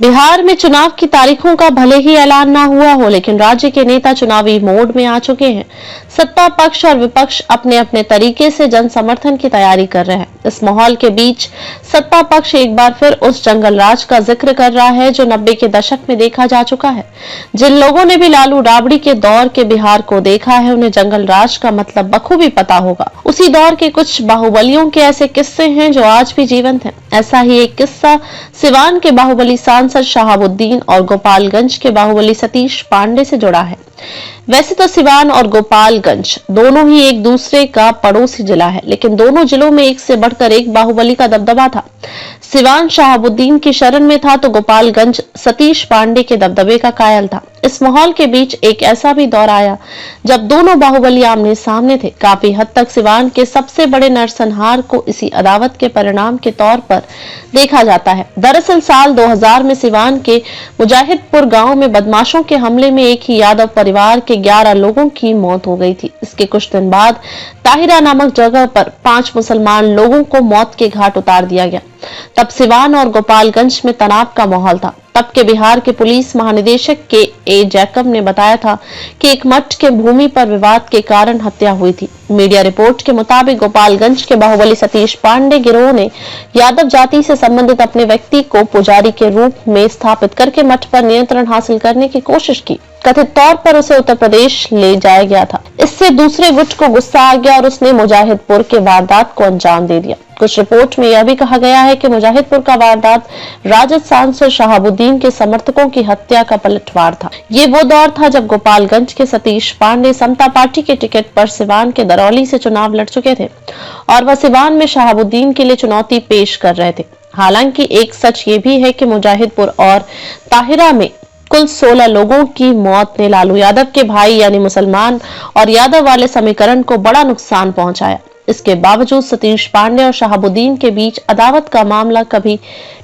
बिहार में चुनाव की तारीखों का भले ही ऐलान ना हुआ हो, लेकिन राज्य के नेता चुनावी मोड में आ चुके हैं। सत्ता पक्ष और विपक्ष अपने अपने तरीके से जन समर्थन की तैयारी कर रहे हैं। इस माहौल के बीच सत्ता पक्ष एक बार फिर उस जंगल राज का जिक्र कर रहा है जो 90 के दशक में देखा जा चुका है। जिन लोगों ने भी लालू राबड़ी के दौर के बिहार को देखा है, उन्हें जंगल राज का मतलब बखूबी पता होगा। उसी दौर के कुछ बाहुबलियों के ऐसे किस्से हैं जो आज भी जीवंत हैं। ऐसा ही एक किस्सा सिवान के बाहुबली सांसद शहाबुद्दीन और गोपालगंज के बाहुबली सतीश पांडे से जुड़ा है। वैसे तो सिवान और गोपालगंज दोनों ही एक दूसरे का पड़ोसी जिला है, लेकिन दोनों जिलों में एक से बढ़कर एक बाहुबली का दबदबा था। सिवान शहाबुद्दीन की शरण में था तो गोपालगंज सतीश पांडे के दबदबे का कायल था। इस माहौल के बीच एक ऐसा भी दौर आया जब दोनों बाहुबली आमने सामने थे। काफी हद तक सिवान के सबसे बड़े नरसंहार को इसी अदावत के परिणाम के तौर पर देखा जाता है। दरअसल साल 2000 में सिवान के मुजाहिदपुर गांव में बदमाशों के हमले में एक ही यादव परिवार के 11 लोगों की मौत हो गई थी। इसके कुछ दिन बाद ताहिरा नामक जगह पर 5 मुसलमान लोगों को मौत के घाट उतार दिया गया। तब सिवान और गोपालगंज में तनाव का माहौल था। तब के बिहार के पुलिस महानिदेशक के ए जैकब ने बताया था कि एक मठ के भूमि पर विवाद के कारण हत्या हुई थी। मीडिया रिपोर्ट के मुताबिक गोपालगंज के बाहुबली सतीश पांडे गिरोह ने यादव जाति से संबंधित अपने व्यक्ति को पुजारी के रूप में स्थापित करके मठ पर नियंत्रण हासिल करने की कोशिश की। कथित तौर पर उसे उत्तर प्रदेश ले जाया गया था। इससे दूसरे गुट को गुस्सा आ गया और उसने मुजाहिदपुर के वारदात को अंजाम दे दिया। कुछ रिपोर्ट में यह भी कहा गया है कि मुजाहिदपुर का वारदात राजद सांसद शहाबुद्दीन के समर्थकों की हत्या का पलटवार था। ये वो दौर था जब गोपालगंज के सतीश पांडे समता पार्टी के टिकट पर सिवान के दरौली से चुनाव लड़ चुके थे और वह सिवान में शहाबुद्दीन के लिए चुनौती पेश कर रहे थे। हालांकि एक सच ये भी है कि मुजाहिदपुर और ताहिरा में कुल 16 लोगों की मौत ने लालू यादव के भाई यानी मुसलमान और यादव वाले समीकरण को बड़ा नुकसान पहुंचाया। इसके बावजूद सतीश पांडे और शहाबुद्दीन के बीच अदावत का मामला कभी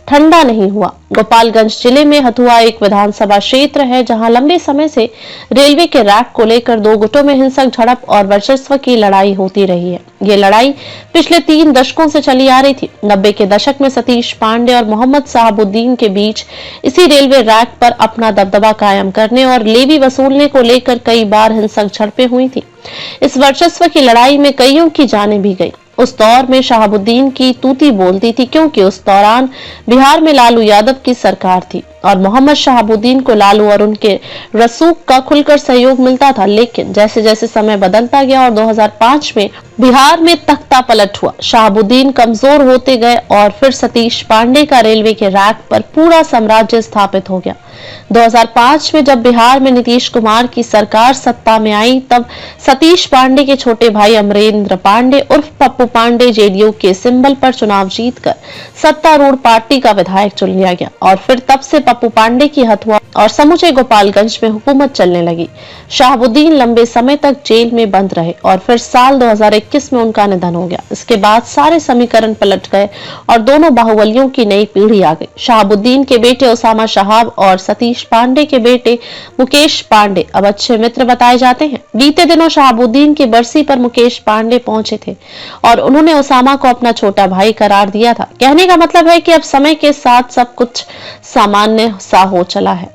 ठंडा नहीं हुआ। गोपालगंज जिले में हथुआ एक विधानसभा क्षेत्र है जहां लंबे समय से रेलवे के रैक को लेकर दो गुटों में हिंसक झड़प और वर्चस्व की लड़ाई होती रही है। ये लड़ाई पिछले 3 दशकों से चली आ रही थी। 90 के दशक में सतीश पांडे और मोहम्मद शहाबुद्दीन के बीच इसी रेलवे रैक पर अपना दबदबा कायम करने और लेवी वसूलने को लेकर कई बार हिंसक झड़पें हुई थी। इस वर्चस्व की लड़ाई में कईयों की जानें भी गई। उस दौर में शहाबुद्दीन की तूती बोलती थी क्योंकि उस दौरान बिहार में लालू यादव की सरकार थी और मोहम्मद शहाबुद्दीन को लालू और उनके रसूख का खुलकर सहयोग मिलता था। लेकिन जैसे जैसे समय बदलता गया और 2005 में बिहार में तख्ता पलट हुआ, शहाबुद्दीन कमजोर होते गए और फिर सतीश पांडे का रेलवे के रैक पर पूरा साम्राज्य स्थापित हो गया। 2005 में जब बिहार में नीतीश कुमार की सरकार सत्ता में आई, तब सतीश पांडे के छोटे भाई अमरेंद्र पांडे उर्फ पप्पू पांडे जेडीयू के सिंबल पर चुनाव जीतकर सत्तारूढ़ पार्टी का विधायक चुन लिया गया और फिर तब से पप्पू पांडे की हथुआ और समूचे गोपालगंज में हुकूमत चलने लगी। शहाबुद्दीन लंबे समय तक जेल में बंद रहे और फिर साल 2021 में उनका निधन हो गया। इसके बाद सारे समीकरण पलट गए और दोनों बाहुबलियों की नई पीढ़ी आ गई। शहाबुद्दीन के बेटे उसामा शहाब और सतीश पांडे के बेटे मुकेश पांडे अब अच्छे मित्र बताए जाते हैं। बीते दिनों शहाबुद्दीन की बरसी पर मुकेश पांडे पहुंचे थे और उन्होंने उसामा को अपना छोटा भाई करार दिया था। कहने का मतलब है कि अब समय के साथ सब कुछ सामान्य सा हो चला है।